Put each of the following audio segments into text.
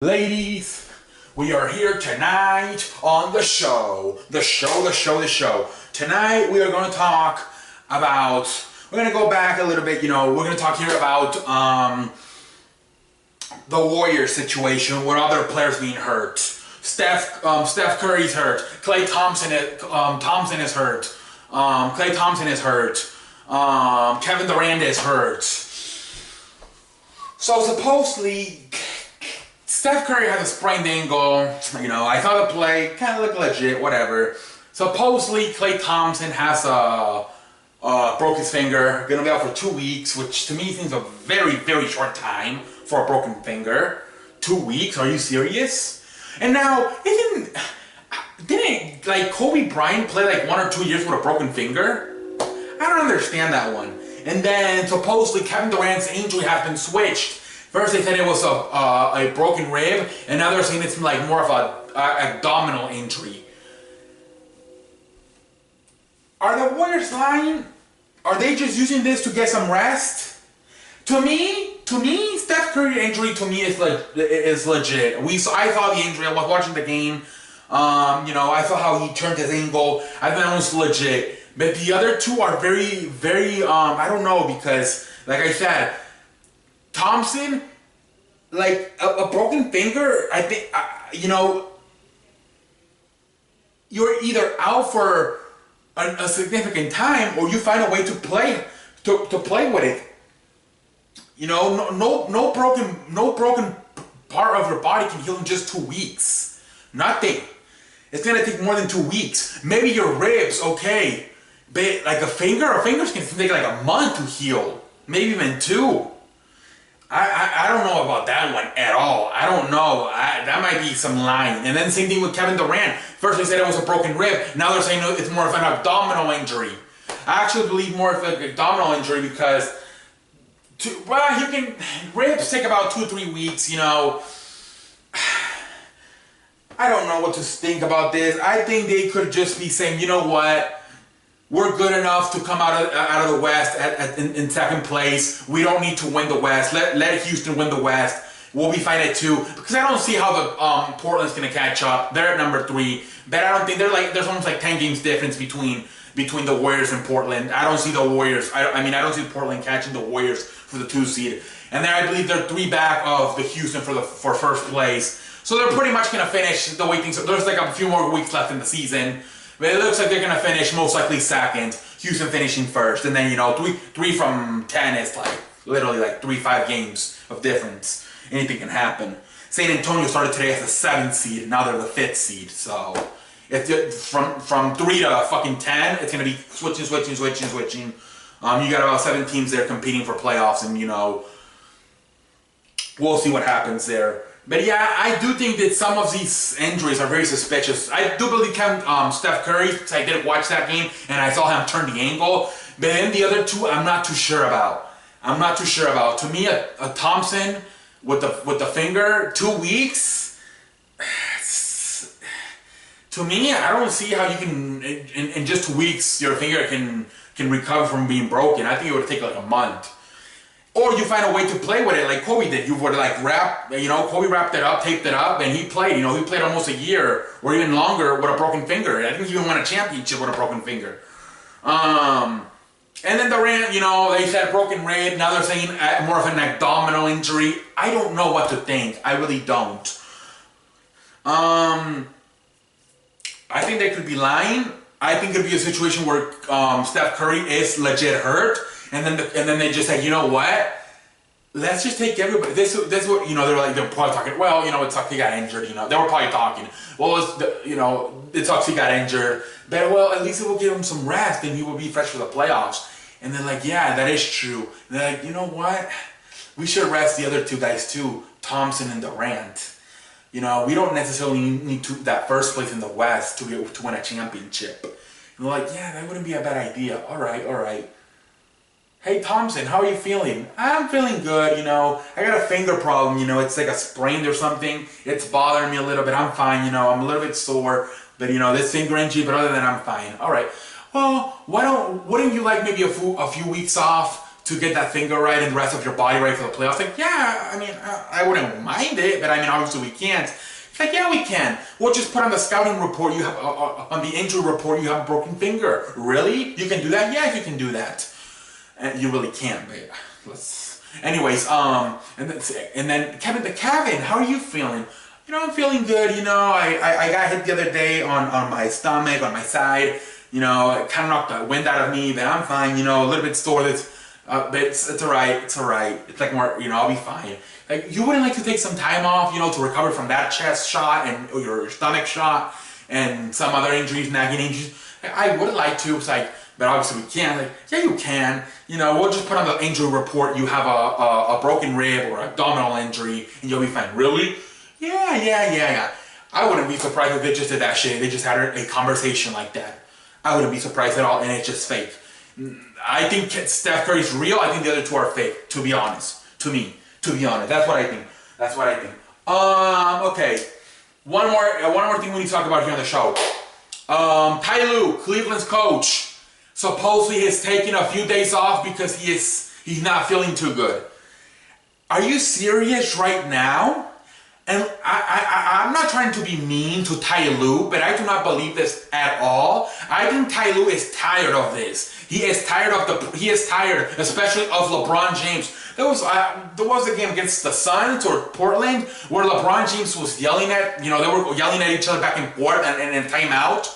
Ladies, we are here tonight on the show. Tonight we are going to talk about, we're going to go back a little bit, we're going to talk here about the Warriors situation with other players being hurt. Steph Curry's hurt. Klay Thompson is hurt. Klay Thompson is hurt. Kevin Durant is hurt. So supposedly, Steph Curry has a sprained ankle. I saw the play, kind of looked legit, whatever. Supposedly, Klay Thompson has broke his finger, gonna be out for 2 weeks, which to me seems a very, very short time for a broken finger. 2 weeks? Are you serious? And now, didn't like Kobe Bryant play like 1 or 2 years with a broken finger? I don't understand that one. And then supposedly Kevin Durant's injury has been switched. First they said it was a broken rib, and now they're saying it's like more of a abdominal injury. Are the Warriors lying? Are they just using this to get some rest? To me, Steph Curry injury to me is legit. I saw the injury. I was watching the game. I saw how he turned his ankle. I think that was legit. But the other two are very, very. I don't know, because, like I said, Thompson, like a broken finger, I think, you're either out for a significant time, or you find a way to play with it. No broken part of your body can heal in just 2 weeks. Nothing. It's gonna take more than 2 weeks. Maybe your ribs, okay, but like fingers can take like a month to heal, maybe even 2. I don't know about that one at all. I don't know. That might be some lying. And then same thing with Kevin Durant. First they said it was a broken rib. Now they're saying it's more of an abdominal injury. I actually believe more of an abdominal injury because, ribs take about 2 or 3 weeks, I don't know what to think about this. I think they could just be saying, you know what? We're good enough to come out of the West in second place. We don't need to win the West. Let Houston win the West. We'll be fine at 2. Because I don't see how the Portland's gonna catch up. They're at number 3, but I don't think there's almost like 10 games difference between the Warriors and Portland. I don't see the Warriors. I don't see Portland catching the Warriors for the 2 seed. And then I believe they're 3 back of the Houston for first place. So they're pretty much gonna finish the way things. There's like a few more weeks left in the season. But it looks like they're going to finish most likely second, Houston finishing first. And then, 3 from 10 is like literally like 3-5 games of difference. Anything can happen. San Antonio started today as the 7th seed, now they're the 5th seed. So from 3 to fucking 10, it's going to be switching. You got about 7 teams there competing for playoffs, and we'll see what happens there. But yeah, I do think that some of these injuries are very suspicious. I do believe Steph Curry, because I did watch that game and I saw him turn the ankle. But then the other 2, I'm not too sure about. To me, a Thompson with the finger, 2 weeks. To me, I don't see how you can in just 2 weeks your finger can recover from being broken. I think it would take like a month. Or you find a way to play with it like Kobe did. You would like Kobe wrapped it up, taped it up, and he played. He played almost a year or even longer with a broken finger. I think he even won a championship with a broken finger. And then Durant, they said broken rib. Now they're saying more of an abdominal injury. I don't know what to think. I really don't. I think they could be lying. I think it could be a situation where Steph Curry is legit hurt. And then they just say, you know what? Let's just take everybody. This is what they're probably talking. Well, it sucks he got injured. They were probably talking. Well, it sucks he got injured. But at least it will give him some rest, and he will be fresh for the playoffs. And they're like, yeah, that is true. And they're like, you know what? We should rest the other 2 guys too, Thompson and Durant. We don't necessarily need that first place in the West to win a championship. And they're like, yeah, that wouldn't be a bad idea. All right. Hey Thompson, how are you feeling? I'm feeling good, I got a finger problem, it's like a sprain or something. It's bothering me a little bit. I'm fine, I'm a little bit sore, but this finger injury, but other than that, I'm fine. All right. Well, wouldn't you like maybe a few weeks off to get that finger right and the rest of your body right for the playoffs. Like, yeah, I mean, I wouldn't mind it, but I mean, obviously we can't. It's like, yeah, we can. We'll just put on the scouting report you have, on the injury report, you have a broken finger. Really? You can do that? Yeah, you can do that. And you really can, but yeah, let's. Anyways, and then Kevin, how are you feeling? You know, I'm feeling good. You know, I got hit the other day on my stomach, on my side. You know, it kind of knocked the wind out of me, but I'm fine. You know, a little bit sore. But it's alright. It's alright. It's like more. You know, I'll be fine. Like, you wouldn't like to take some time off, you know, to recover from that chest shot and your stomach shot and some other injuries, nagging injuries. I would like to. It's like, but obviously we can't. Like, yeah, you can. You know, we'll just put on the injury report. You have a broken rib or abdominal injury, and you'll be fine. Really? Yeah. I wouldn't be surprised if they just did that shit. They just had a conversation like that. I wouldn't be surprised at all, and it's just fake. I think Steph Curry's real. I think the other two are fake, to be honest. To be honest. That's what I think. Okay. One more thing we need to talk about here on the show. Ty Lue, Cleveland's coach, supposedly is taking a few days off because he's not feeling too good. Are you serious right now? And I'm not trying to be mean to Ty Lue, but I do not believe this at all. I think Ty Lue is tired of this. He is tired, especially of LeBron James. There was a game against the Suns or Portland where LeBron James was yelling at, you know, they were yelling at each other back and forth and timeout.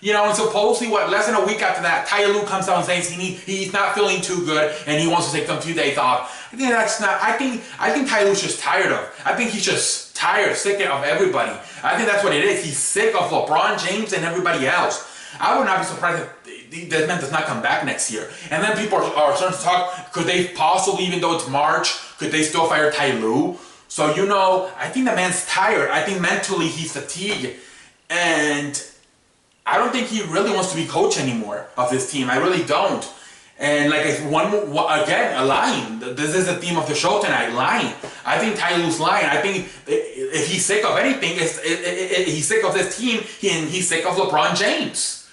You know, and supposedly, less than a week after that, Ty Lue comes out and says he's not feeling too good and he wants to take some few days off. I think that's not. I think Ty Lue's just tired of. I think he's just tired, sick of everybody. I think that's what it is. He's sick of LeBron James and everybody else. I would not be surprised if that man does not come back next year. And then people are starting to talk. Could they possibly, even though it's March, could they still fire Ty Lue? So you know, I think the man's tired. I think mentally he's fatigued, and I don't think he really wants to be coach anymore of this team. I really don't. And like again, lying. This is the theme of the show tonight, lying. I think Ty Lue's lying. I think if he's sick of anything, he's sick of this team, and he's sick of LeBron James.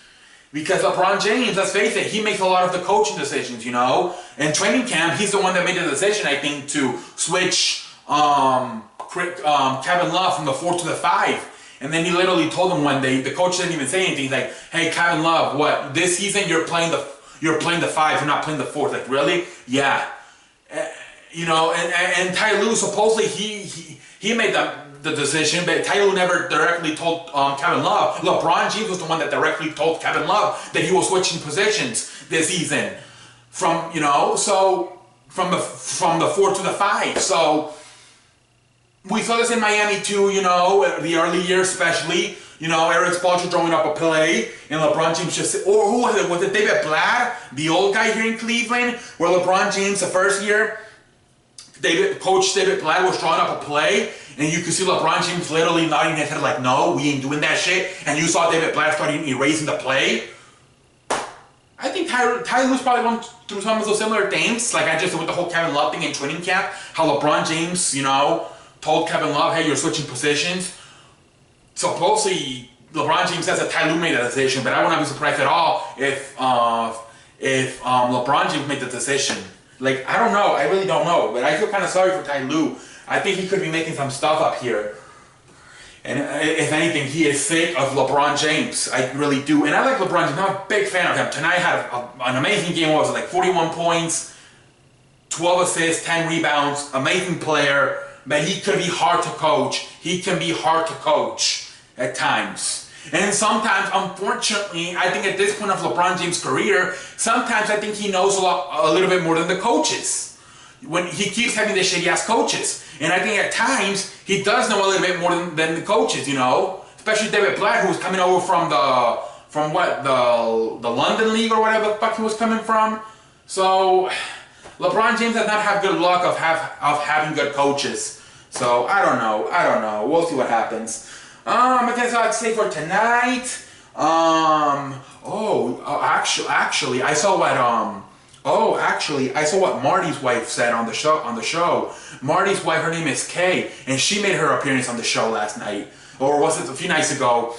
Because LeBron James, let's face it, he makes a lot of the coaching decisions, you know. In training camp, he's the one that made the decision, I think, to switch Kevin Love from the 4 to the 5. And then he literally told him one day, the coach didn't even say anything. He's like, hey, Kevin Love, what, this season you're playing the 5, you're not playing the 4. Like, really? Yeah. You know, and Ty Lue, supposedly he made the decision, but Ty Lue never directly told Kevin Love. LeBron James was the one that directly told Kevin Love that he was switching positions this season from, you know, so from the 4 to the 5. So we saw this in Miami too, you know, the early years especially. You know, Eric Spoelstra throwing up a play, and LeBron James just, or who was it? Was it David Blatt, the old guy here in Cleveland, where LeBron James, the first year, Coach David Blatt was drawing up a play, and you could see LeBron James literally nodding his head like, no, we ain't doing that shit, and you saw David Blatt starting erasing the play. I think Ty Lue's probably going through some of those similar things, like I just did with the whole Kevin Love thing in training camp, how LeBron James, you know, told Kevin Love, hey, you're switching positions. Supposedly, LeBron James says that Ty Lue made that decision, but I would not be surprised at all if LeBron James made the decision. Like, I don't know. I really don't know. But I feel kind of sorry for Ty Lue. I think he could be making some stuff up here. And if anything, he is sick of LeBron James. I really do. And I like LeBron James. I'm a big fan of him. Tonight had an amazing game. What was it? Like 41 points, 12 assists, 10 rebounds. Amazing player. But he could be hard to coach. He can be hard to coach at times. And sometimes, unfortunately, I think at this point of LeBron James' career, sometimes I think he knows a little bit more than the coaches. When he keeps having the shitty-ass coaches. And I think at times, he does know a little bit more than the coaches, you know? Especially David Blatt, who was coming over from the London League or whatever the fuck he was coming from. So LeBron James does not have good luck of having good coaches. So I don't know. We'll see what happens. I guess I'd say for tonight. Actually, I saw what Marty's wife said on the show. Marty's wife, her name is Kay, and she made her appearance on the show last night, or was it a few nights ago?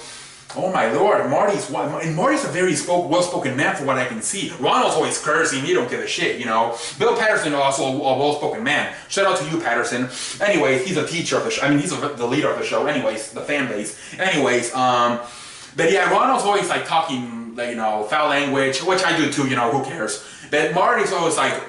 Oh my lord, Marty's a very well-spoken man from what I can see. Ronald's always cursing, he don't give a shit, you know. Bill Patterson also a well-spoken man. Shout out to you, Patterson. Anyways, he's a teacher of the show. I mean, he's the leader of the show. Anyways, the fan base. Anyways, but yeah, Ronald's always like talking, like, you know, foul language, which I do too, you know, who cares. But Marty's always like,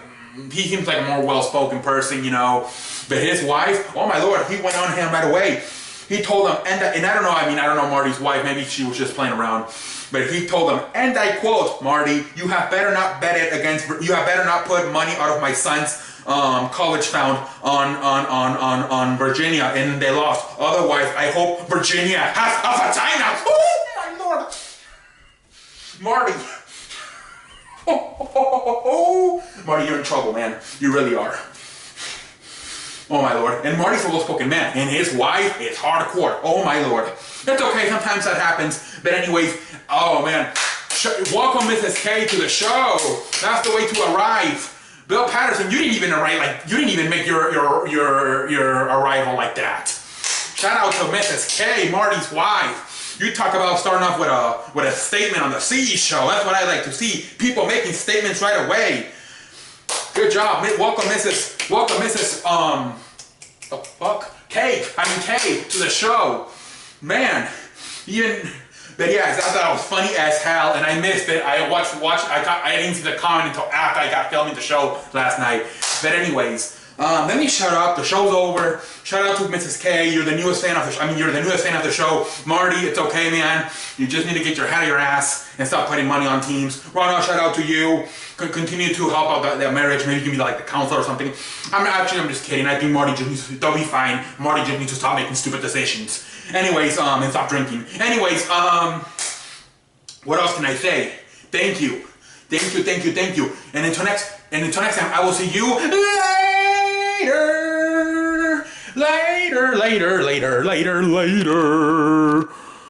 he seems like a more well-spoken person, you know. But his wife, oh my lord, he went on him right away. He told him, and I don't know, I don't know Marty's wife, maybe she was just playing around, but he told him, and I quote, Marty, you have better not put money out of my son's college fund on Virginia, and they lost. Otherwise, I hope Virginia has a vagina. Oh my lord. Marty. Marty, you're in trouble, man. You really are. Oh my lord. And Marty's a well-spoken man. And his wife is hardcore. Oh my lord. It's okay, sometimes that happens. But anyways, oh man. Welcome Mrs. K to the show. That's the way to arrive. Bill Patterson, you didn't even arrive you didn't even make your arrival like that. Shout out to Mrs. K, Marty's wife. You talk about starting off with a statement on the C show. That's what I like to see. People making statements right away. Good job. Welcome Mrs. The fuck? K to the show. Man, but yeah, I thought it was funny as hell, and I missed it. I didn't see the comment until after I got filming the show last night. But anyways, let me shut up. The show's over. Shout out to Mrs. K. You're the newest fan of the show. You're the newest fan of the show. Marty, it's okay, man. You just need to get your head out of your ass and stop putting money on teams. Ronald, shout out to you. Continue to help out that marriage. Maybe you can be like the counselor or something. I'm just kidding. I think Marty just needs to, they'll be fine. Marty just needs to stop making stupid decisions. Anyways, and stop drinking. Anyways, what else can I say? Thank you. And until next time, I will see you later.